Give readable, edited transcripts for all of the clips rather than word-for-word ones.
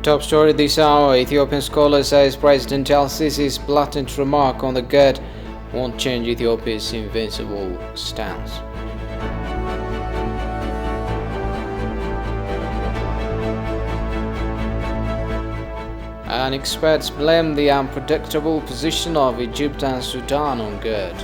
Top story this hour, Ethiopian scholar says President El-Sisi's blatant remark on the GERD won't change Ethiopia's invincible stance. And experts blame the unpredictable position of Egypt and Sudan on GERD.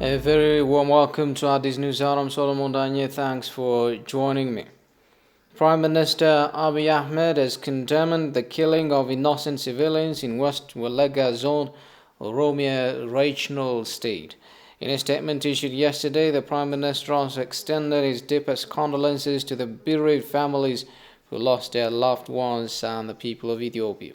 A very warm welcome to Addis News Hour. I'm Solomon Danye. Thanks for joining me. Prime Minister Abiy Ahmed has condemned the killing of innocent civilians in West Wallagga Zone, Oromia Regional State. In a statement issued yesterday, the Prime Minister also extended his deepest condolences to the bereaved families who lost their loved ones and the people of Ethiopia.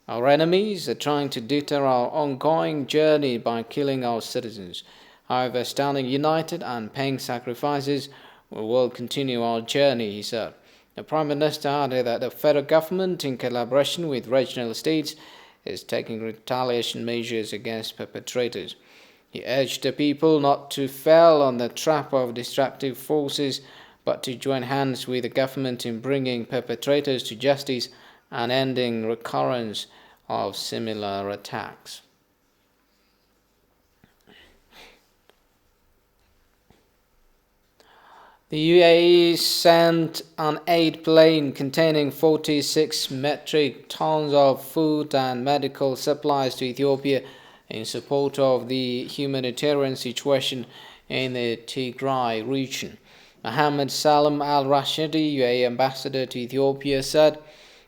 Our enemies are trying to deter our ongoing journey by killing our citizens. However, standing united and paying sacrifices, we will continue our journey, he said. The Prime Minister added that the federal government, in collaboration with regional states, is taking retaliation measures against perpetrators. He urged the people not to fall on the trap of destructive forces, but to join hands with the government in bringing perpetrators to justice and ending recurrence of similar attacks. The UAE sent an aid plane containing 46 metric tons of food and medical supplies to Ethiopia in support of the humanitarian situation in the Tigray region. Mohammed Salam al-Rashidi, UAE ambassador to Ethiopia, said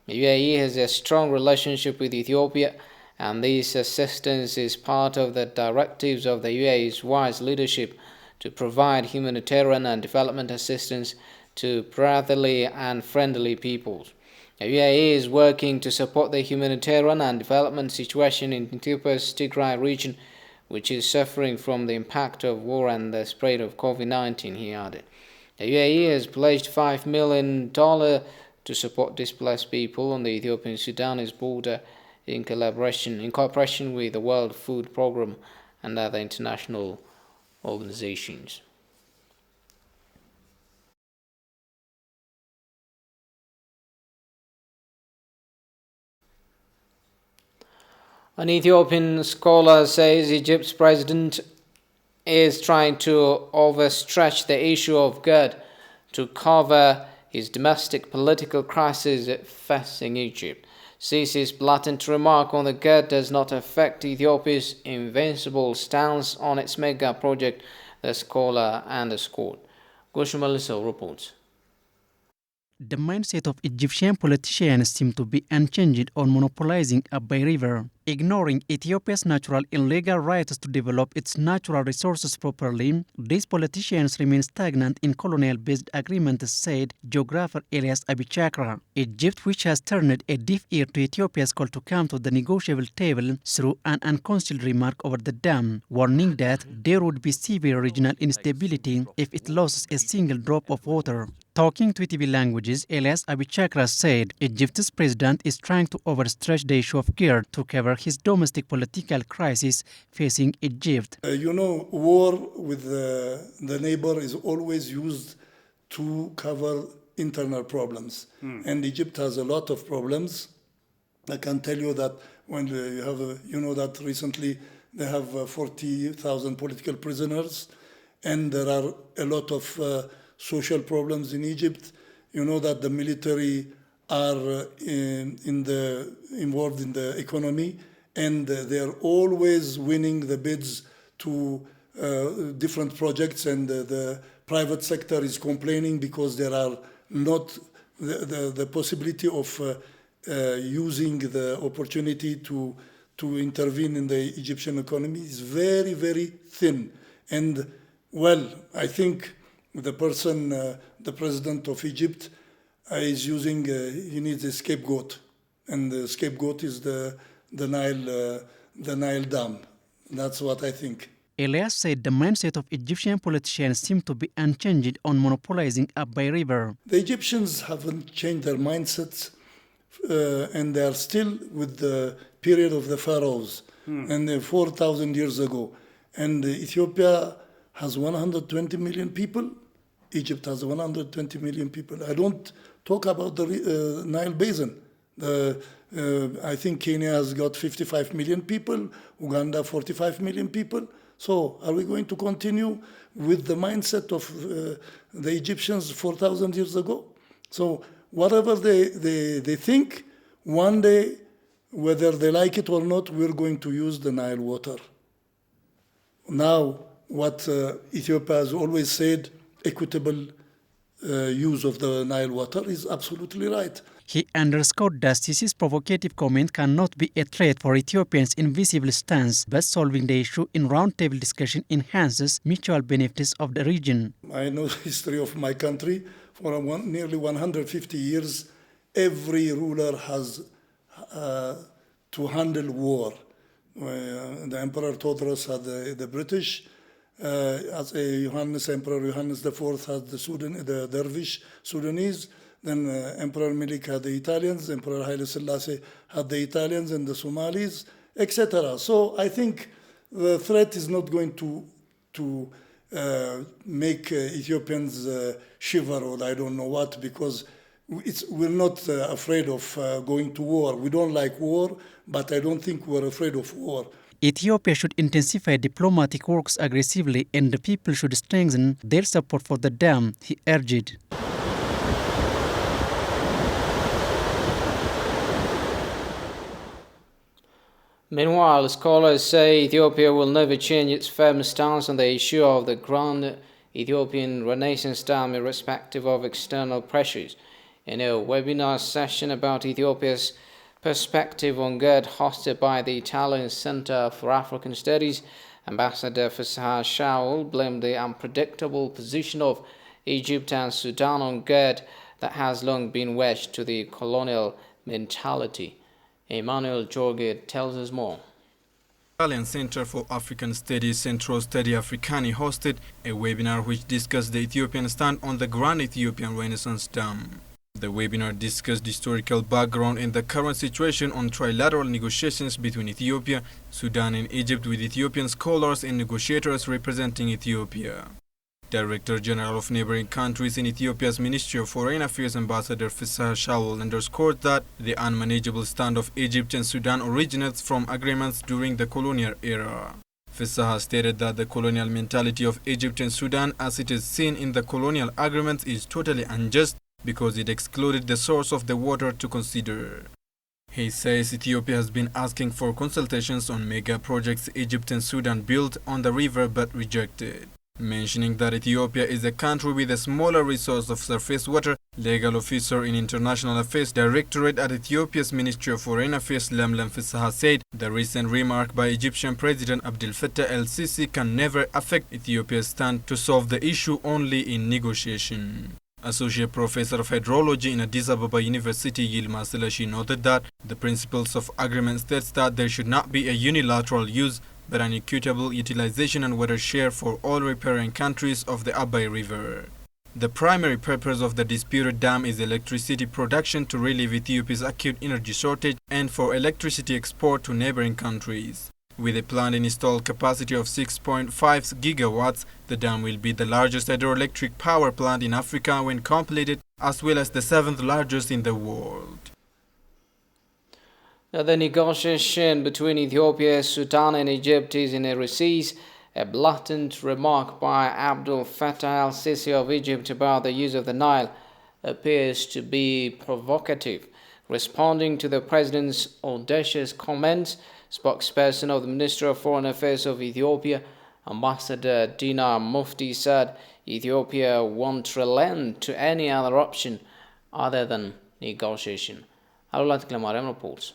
the UAE has a strong relationship with Ethiopia, and this assistance is part of the directives of the UAE's wise leadership to provide humanitarian and development assistance to brotherly and friendly peoples. The UAE is working to support the humanitarian and development situation in Ethiopia's Tigray region, which is suffering from the impact of war and the spread of COVID-19, he added. The UAE has pledged $5 million to support displaced people on the Ethiopian-Sudanese border in cooperation with the World Food Programme and other international organizations. An Ethiopian scholar says Egypt's president is trying to overstretch the issue of GERD to cover his domestic political crisis facing Egypt. Sisi's blatant remark on the GERD does not affect Ethiopia's invincible stance on its mega project, the scholar underscored. Goshumaliso reports. The mindset of Egyptian politicians seems to be unchanged on monopolizing Abyei River, ignoring Ethiopia's natural and legal rights to develop its natural resources properly. These politicians remain stagnant in colonial-based agreements, said geographer Elias Abichakra. Egypt, which has turned a deaf ear to Ethiopia's call to come to the negotiable table through an unconcealed remark over the dam, warning that there would be severe regional instability if it loses a single drop of water. Talking to TV languages, Elias Abichakra said Egypt's president is trying to overstretch the issue of GERD to cover his domestic political crisis facing Egypt. War with the neighbor is always used to cover internal problems. And Egypt has a lot of problems. I can tell you that when you have, that recently they have 40,000 political prisoners, and there are a lot of social problems in Egypt. You know that the military are involved in the economy, and they are always winning the bids to different projects, and the private sector is complaining because there are not the possibility of using the opportunity to intervene in the Egyptian economy is very, very thin. And well, I think the president of Egypt is using, he needs a scapegoat, and the scapegoat is the Nile Dam. That's what I think. Elias said the mindset of Egyptian politicians seemed to be unchanged on monopolizing Abai River. The Egyptians haven't changed their mindsets, and they are still with the period of the pharaohs and 4,000 years ago. And Ethiopia has 120 million people. Egypt has 120 million people. I don't talk about the Nile Basin. I think Kenya has got 55 million people, Uganda 45 million people. So are we going to continue with the mindset of the Egyptians 4,000 years ago? So whatever they think, one day, whether they like it or not, we're going to use the Nile water. Now, what Ethiopia has always said, equitable use of the Nile water is absolutely right. He underscored that Sisi's provocative comment cannot be a threat for Ethiopians' invisible stance, but solving the issue in roundtable discussion enhances mutual benefits of the region. I know the history of my country. For nearly 150 years, every ruler has to handle war. The Emperor Todros had the British, as Emperor Johannes IV had the Dervish Sudanese, then Emperor Milik had the Italians, Emperor Haile Selassie had the Italians and the Somalis, etc. So I think the threat is not going to make Ethiopians shiver or I don't know what, because we're not afraid of going to war. We don't like war, but I don't think we're afraid of war. Ethiopia should intensify diplomatic works aggressively and the people should strengthen their support for the dam, he urged. Meanwhile, scholars say Ethiopia will never change its firm stance on the issue of the Grand Ethiopian Renaissance Dam irrespective of external pressures. In a webinar session about Ethiopia's perspective on GERD hosted by the Italian Center for African Studies, Ambassador Fasaha Shaul blamed the unpredictable position of Egypt and Sudan on GERD that has long been wedged to the colonial mentality. Emmanuel Jorge tells us more. Italian Center for African Studies, Centro Studi Africani, hosted a webinar which discussed the Ethiopian stand on the Grand Ethiopian Renaissance Dam. The webinar discussed historical background and the current situation on trilateral negotiations between Ethiopia, Sudan and Egypt, with Ethiopian scholars and negotiators representing Ethiopia. Director General of Neighboring Countries in Ethiopia's Ministry of Foreign Affairs, Ambassador Fasaha Shaul, underscored that the unmanageable stand of Egypt and Sudan originates from agreements during the colonial era. Fasaha stated that the colonial mentality of Egypt and Sudan, as it is seen in the colonial agreements, is totally unjust because it excluded the source of the water to consider. He says Ethiopia has been asking for consultations on mega projects Egypt and Sudan built on the river but rejected. Mentioning that Ethiopia is a country with a smaller resource of surface water, legal officer in International Affairs Directorate at Ethiopia's Ministry of Foreign Affairs Lemlem Fasaha said the recent remark by Egyptian President Abdel Fattah el-Sisi can never affect Ethiopia's stand to solve the issue only in negotiation. Associate Professor of Hydrology in Addis Ababa University Yilmaz Selashi noted that the principles of agreement states that there should not be a unilateral use but an equitable utilization and water share for all riparian countries of the Abai River. The primary purpose of the disputed dam is electricity production to relieve Ethiopia's acute energy shortage and for electricity export to neighboring countries. With a planned installed capacity of 6.5 gigawatts, the dam will be the largest hydroelectric power plant in Africa when completed, as well as the 7th largest in the world. Now, the negotiation between Ethiopia, Sudan and Egypt is in a recess. A blatant remark by Abdel Fattah el-Sisi of Egypt about the use of the Nile appears to be provocative. Responding to the president's audacious comments, spokesperson of the Ministry of Foreign Affairs of Ethiopia, Ambassador Dinar Mufti, said Ethiopia won't relent to any other option other than negotiation. Alulat Klemariam reports.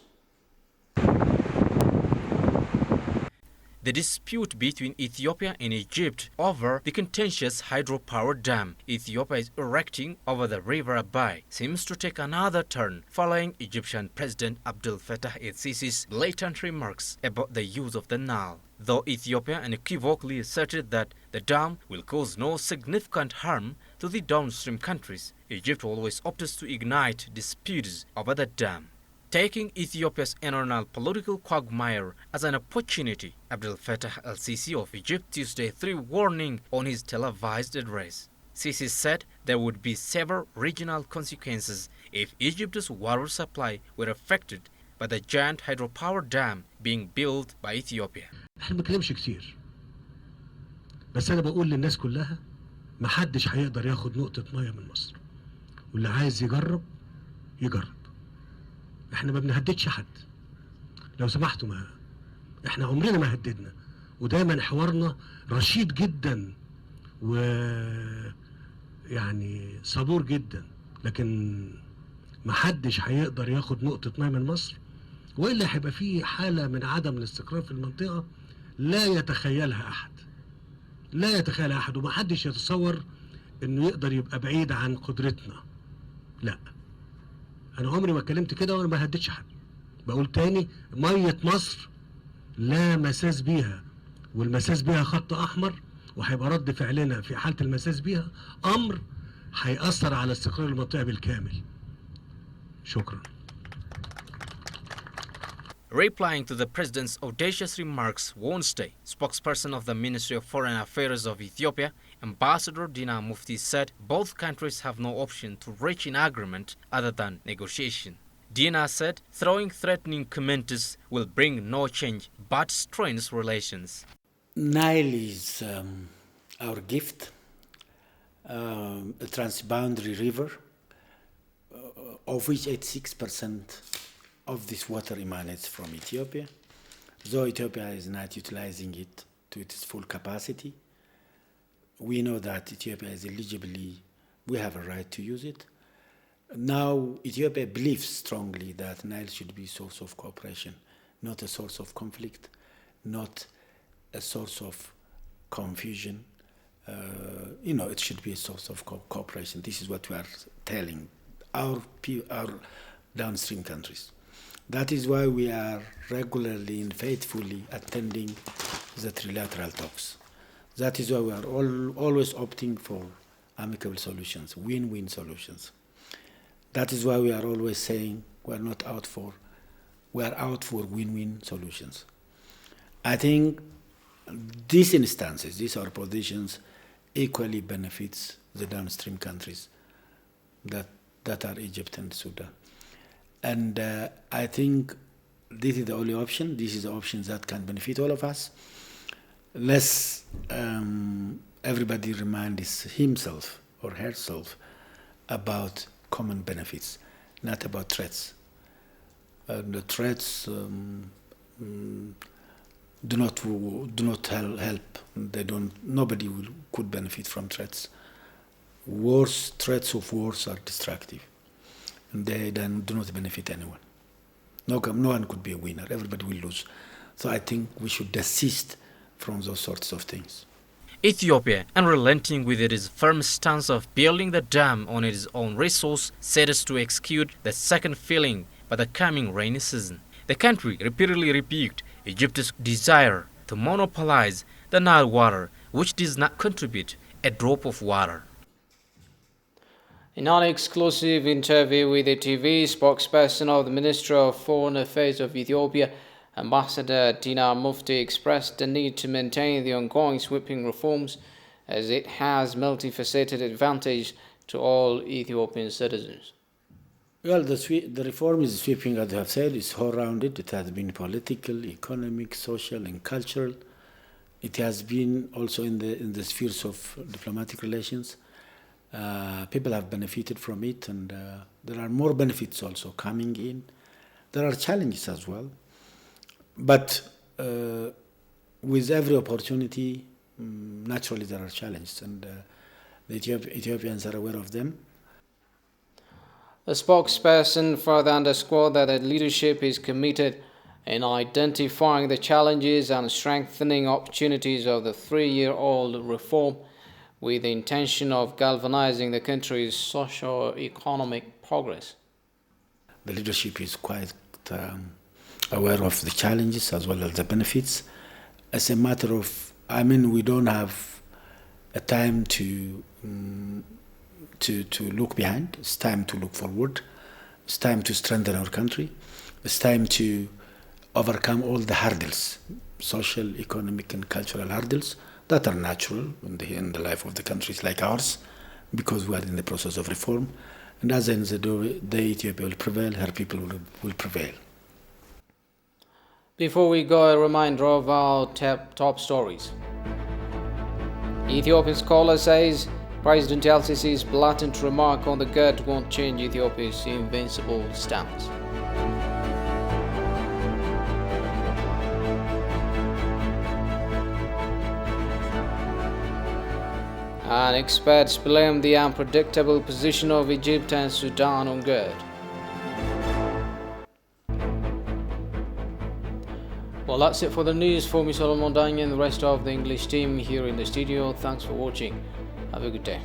The dispute between Ethiopia and Egypt over the contentious hydropower dam Ethiopia is erecting over the river Abai seems to take another turn following Egyptian President Abdel Fattah el-Sisi's blatant remarks about the use of the Nile. Though Ethiopia unequivocally asserted that the dam will cause no significant harm to the downstream countries, Egypt always opts to ignite disputes over the dam. Taking Ethiopia's internal political quagmire as an opportunity, Abdel Fattah el-Sisi of Egypt Tuesday threw warning on his televised address. Sisi said there would be severe regional consequences if Egypt's water supply were affected by the giant hydropower dam being built by Ethiopia. احنا ما بنتكلمش كتير بس انا بقول للناس كلها ما حدش هيقدر ياخد نقطة مية من مصر واللي عايز يجرب يجرب احنا ما بنهددش حد لو سمحتوا ما احنا عمرنا ما هددنا ودايما حوارنا رشيد جدا و يعني صبور جدا لكن ما حدش هيقدر ياخد نقطة مية من مصر والا هيبقى في حالة من عدم الاستقرار في المنطقة لا يتخيلها احد لا يتخيلها احد وما حدش يتصور انه يقدر يبقى بعيد عن قدرتنا لا انا عمري ما اتكلمت كده وانا ما هددش حد بقول تاني مية مصر لا مساس بيها والمساس بيها خط احمر وهيبقى رد فعلنا في حالة المساس بيها امر هيأثر على استقرار المنطقة بالكامل شكرا. Replying to the president's audacious remarks Wednesday, spokesperson of the Ministry of Foreign Affairs of Ethiopia, Ambassador Dina Mufti said both countries have no option to reach an agreement other than negotiation. Dina said throwing threatening comments will bring no change but strains relations. Nile is our gift, a transboundary river, of which 86% of this water emanates from Ethiopia. Though Ethiopia is not utilizing it to its full capacity, we know that Ethiopia is eligibly, we have a right to use it. Now, Ethiopia believes strongly that Nile should be a source of cooperation, not a source of conflict, not a source of confusion. It should be a source of cooperation. This is what we are telling our downstream countries. That is why we are regularly and faithfully attending the trilateral talks. That is why we are always opting for amicable solutions, win-win solutions. That is why we are always saying we are out for win-win solutions. I think these instances, these are positions, equally benefits the downstream countries that are Egypt and Sudan. And I think this is the only option. This is the option that can benefit all of us. Let's everybody remind himself or herself about common benefits, not about threats. The threats do not help. Nobody could benefit from threats. Threats of wars are destructive. They then do not benefit anyone. No one could be a winner. Everybody will lose. So I think we should desist from those sorts of things. Ethiopia, unrelenting with its firm stance of building the dam on its own resource, set us to execute the second filling by the coming rainy season. The country repeatedly rebuked Egypt's desire to monopolize the Nile water, which does not contribute a drop of water. In an exclusive interview with the TV, spokesperson of the Ministry of Foreign Affairs of Ethiopia, Ambassador Dina Mufti, expressed the need to maintain the ongoing sweeping reforms as it has multifaceted advantage to all Ethiopian citizens. Well, the reform is sweeping, as I have said, it's all-rounded. It has been political, economic, social, and cultural. It has been also in the spheres of diplomatic relations. People have benefited from it, and there are more benefits also coming in. There are challenges as well. But with every opportunity, naturally there are challenges, and the Ethiopians are aware of them. The spokesperson further underscored that the leadership is committed in identifying the challenges and strengthening opportunities of the three-year-old reform with the intention of galvanizing the country's socio-economic progress. The leadership is quite aware of the challenges as well as the benefits. As a matter of, we don't have a time to look behind. It's time to look forward. It's time to strengthen our country. It's time to overcome all the hurdles, social, economic, and cultural hurdles that are natural in the life of the countries like ours, because we are in the process of reform. And as in the day Ethiopia will prevail, her people will prevail. Before we go, a reminder of our top stories. Ethiopian scholar says President El-Sisi's blatant remark on the GERD won't change Ethiopia's invincible stance. And experts blame the unpredictable position of Egypt and Sudan on GERD. Well, that's it for the news. For me, Solomon Dang, and the rest of the English team here in the studio. Thanks for watching. Have a good day.